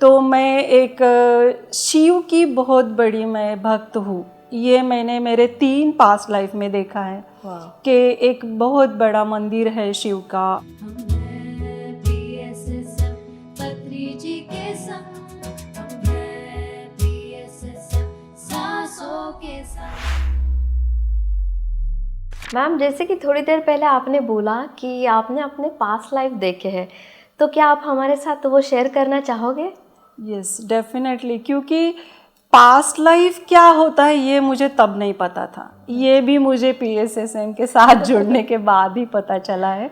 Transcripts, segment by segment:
तो मैं एक शिव की बहुत बड़ी मैं भक्त हूँ। ये मैंने मेरे 3 पास्ट लाइफ में देखा है कि एक बहुत बड़ा मंदिर है शिव का। मैम, जैसे कि थोड़ी देर पहले आपने बोला कि आपने अपने पास्ट लाइफ देखे हैं, तो क्या आप हमारे साथ वो शेयर करना चाहोगे? यस, डेफिनेटली, क्योंकि पास्ट लाइफ क्या होता है ये मुझे तब नहीं पता था। ये भी मुझे पीएसएसएम के साथ जुड़ने के बाद ही पता चला है।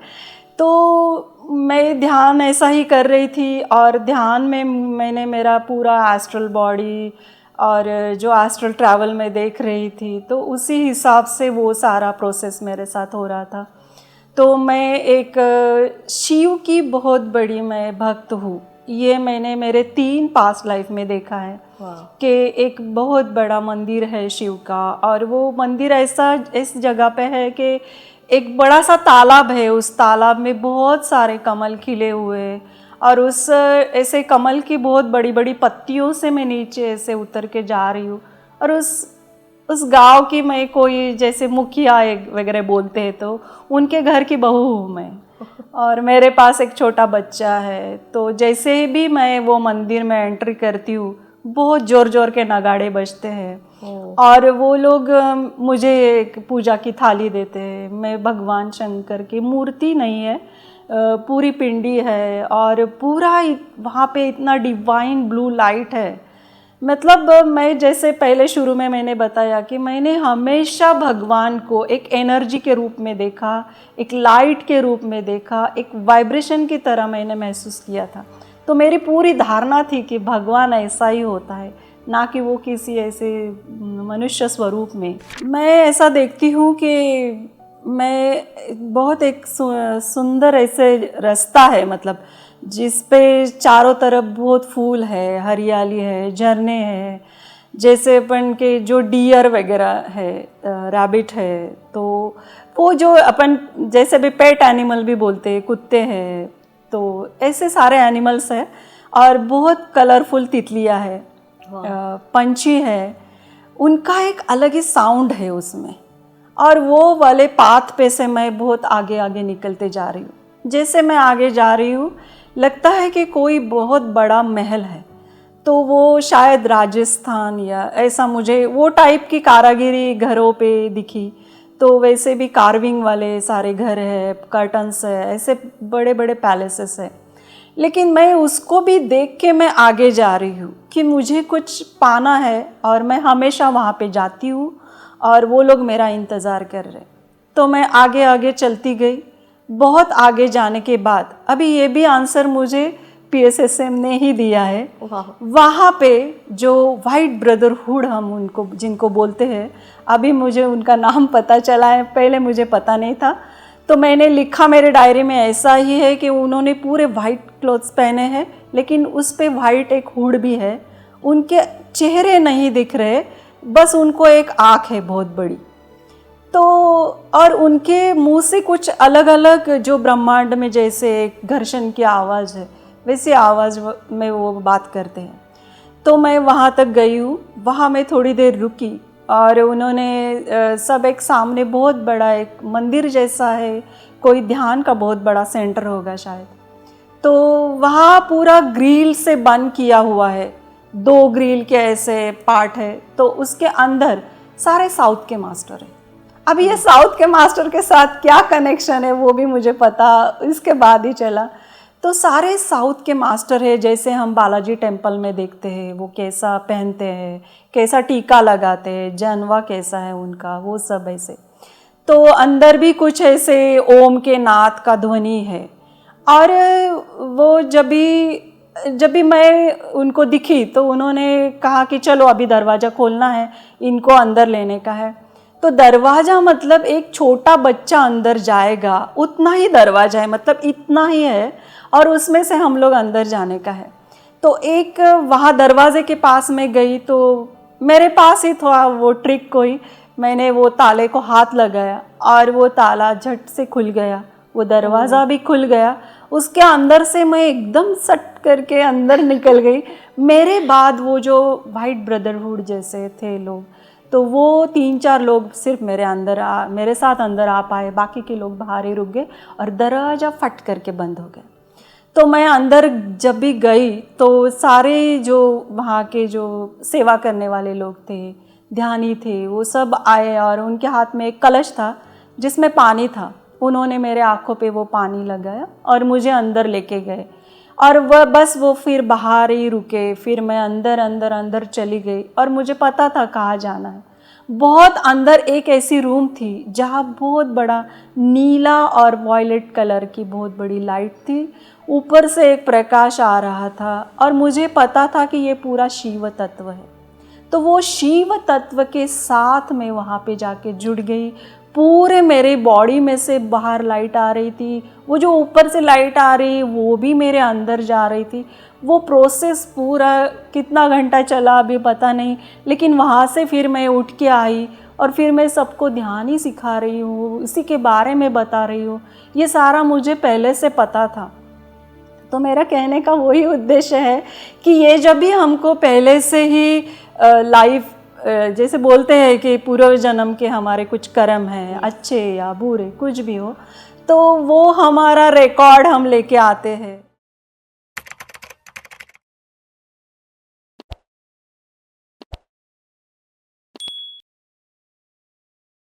तो मैं ध्यान ऐसा ही कर रही थी और ध्यान में मैंने मेरा पूरा एस्ट्रल बॉडी और जो एस्ट्रल ट्रैवल में देख रही थी, तो उसी हिसाब से वो सारा प्रोसेस मेरे साथ हो रहा था। तो मैं एक शिव की बहुत बड़ी मैं भक्त हूँ। ये मैंने मेरे 3 पास्ट लाइफ में देखा है कि एक बहुत बड़ा मंदिर है शिव का, और वो मंदिर ऐसा इस जगह पे है कि एक बड़ा सा तालाब है। उस तालाब में बहुत सारे कमल खिले हुए, और उस ऐसे कमल की बहुत बड़ी बड़ी पत्तियों से मैं नीचे ऐसे उतर के जा रही हूँ। और उस गांव की मैं कोई जैसे मुखिया वगैरह बोलते हैं, तो उनके घर की बहू हूँ मैं, और मेरे पास एक छोटा बच्चा है। तो जैसे भी मैं वो मंदिर में एंट्री करती हूँ, बहुत ज़ोर ज़ोर के नगाड़े बजते हैं और वो लोग मुझे एक पूजा की थाली देते हैं। मैं भगवान शंकर की मूर्ति नहीं है, पूरी पिंडी है, और पूरा वहाँ पे इतना डिवाइन ब्लू लाइट है। मतलब मैं जैसे पहले शुरू में मैंने बताया कि मैंने हमेशा भगवान को एक एनर्जी के रूप में देखा, एक लाइट के रूप में देखा, एक वाइब्रेशन की तरह मैंने महसूस किया था। तो मेरी पूरी धारणा थी कि भगवान ऐसा ही होता है, ना कि वो किसी ऐसे मनुष्य स्वरूप में। मैं ऐसा देखती हूँ कि मैं बहुत एक सुंदर ऐसे रास्ता है, मतलब जिस पे चारों तरफ बहुत फूल है, हरियाली है, झरने हैं, जैसे अपन के जो डियर वगैरह है, रैबिट है, तो वो जो अपन जैसे भी पेट एनिमल भी बोलते हैं, कुत्ते हैं, तो ऐसे सारे एनिमल्स हैं। और बहुत कलरफुल तितलियाँ है, पंछी है, उनका एक अलग ही साउंड है उसमें। और वो वाले पाथ पे से मैं बहुत आगे आगे निकलते जा रही हूँ। जैसे मैं आगे जा रही हूँ, लगता है कि कोई बहुत बड़ा महल है, तो वो शायद राजस्थान या ऐसा, मुझे वो टाइप की कारागिरी घरों पे दिखी। तो वैसे भी कार्विंग वाले सारे घर है, कर्टन्स है, ऐसे बड़े बड़े पैलेसेस है। लेकिन मैं उसको भी देख के मैं आगे जा रही हूँ कि मुझे कुछ पाना है, और मैं हमेशा वहाँ पे जाती हूँ और वो लोग मेरा इंतज़ार कर रहे। तो मैं आगे आगे चलती गई। बहुत आगे जाने के बाद अभी ये भी आंसर मुझे पीएसएसएम ने ही दिया है। वहाँ पे जो वाइट ब्रदरहुड हम उनको जिनको बोलते हैं, अभी मुझे उनका नाम पता चला है, पहले मुझे पता नहीं था। तो मैंने लिखा मेरे डायरी में ऐसा ही है कि उन्होंने पूरे वाइट क्लोथ्स पहने हैं, लेकिन उस पे वाइट एक हुड भी है। उनके चेहरे नहीं दिख रहे, बस उनको एक आँख है बहुत बड़ी। तो और उनके मुंह से कुछ अलग अलग, जो ब्रह्मांड में जैसे घर्षण की आवाज़ है, वैसी आवाज़ में वो बात करते हैं। तो मैं वहाँ तक गई हूँ, वहाँ मैं थोड़ी देर रुकी, और उन्होंने सब एक सामने बहुत बड़ा एक मंदिर जैसा है, कोई ध्यान का बहुत बड़ा सेंटर होगा शायद। तो वहाँ पूरा ग्रिल से बंद किया हुआ है, 2 ग्रिल के ऐसे पार्ट है। तो उसके अंदर सारे साउथ के मास्टर हैं। अब ये साउथ के मास्टर के साथ क्या कनेक्शन है वो भी मुझे पता इसके बाद ही चला। तो सारे साउथ के मास्टर है, जैसे हम बालाजी टेम्पल में देखते हैं, वो कैसा पहनते हैं, कैसा टीका लगाते हैं, जनवा कैसा है उनका, वो सब ऐसे। तो अंदर भी कुछ ऐसे ओम के नाद का ध्वनि है। और वो जब भी मैं उनको दिखी, तो उन्होंने कहा कि चलो अभी दरवाज़ा खोलना है, इनको अंदर लेने का है। तो दरवाज़ा मतलब एक छोटा बच्चा अंदर जाएगा उतना ही दरवाज़ा है, मतलब इतना ही है, और उसमें से हम लोग अंदर जाने का है। तो एक वहाँ दरवाजे के पास में गई, तो मेरे पास ही था वो ट्रिक कोई, मैंने वो ताले को हाथ लगाया और वो ताला झट से खुल गया, वो दरवाज़ा भी खुल गया, उसके अंदर से मैं एकदम सट करके अंदर निकल गई। मेरे बाद वो जो वाइट ब्रदरहुड जैसे थे लोग, तो वो 3-4 लोग सिर्फ मेरे साथ अंदर आ पाए, बाकी के लोग बाहर ही रुक गए और दरवाज़ा फट करके बंद हो गया। तो मैं अंदर जब भी गई तो सारे जो वहाँ के जो सेवा करने वाले लोग थे, ध्यानी थे, वो सब आए और उनके हाथ में एक कलश था जिसमें पानी था। उन्होंने मेरे आँखों पे वो पानी लगाया और मुझे अंदर लेके गए और वह बस वो फिर बाहर ही रुके। फिर मैं अंदर अंदर अंदर चली गई और मुझे पता था कहाँ जाना है। बहुत अंदर एक ऐसी रूम थी जहाँ बहुत बड़ा नीला और वॉयलेट कलर की बहुत बड़ी लाइट थी, ऊपर से एक प्रकाश आ रहा था और मुझे पता था कि ये पूरा शिव तत्व है। तो वो शिव तत्व के साथ मैं वहाँ पे जाके जुड़ गई। पूरे मेरे बॉडी में से बाहर लाइट आ रही थी, वो जो ऊपर से लाइट आ रही वो भी मेरे अंदर जा रही थी। वो प्रोसेस पूरा कितना घंटा चला अभी पता नहीं, लेकिन वहाँ से फिर मैं उठ के आई और फिर मैं सबको ध्यान ही सिखा रही हूँ, इसी के बारे में बता रही हूँ। ये सारा मुझे पहले से पता था। तो मेरा कहने का वही उद्देश्य है कि ये जब भी हमको पहले से ही लाइफ जैसे बोलते हैं कि पूर्व जन्म के हमारे कुछ कर्म हैं, अच्छे या बुरे कुछ भी हो, तो वो हमारा रिकॉर्ड हम लेके आते हैं।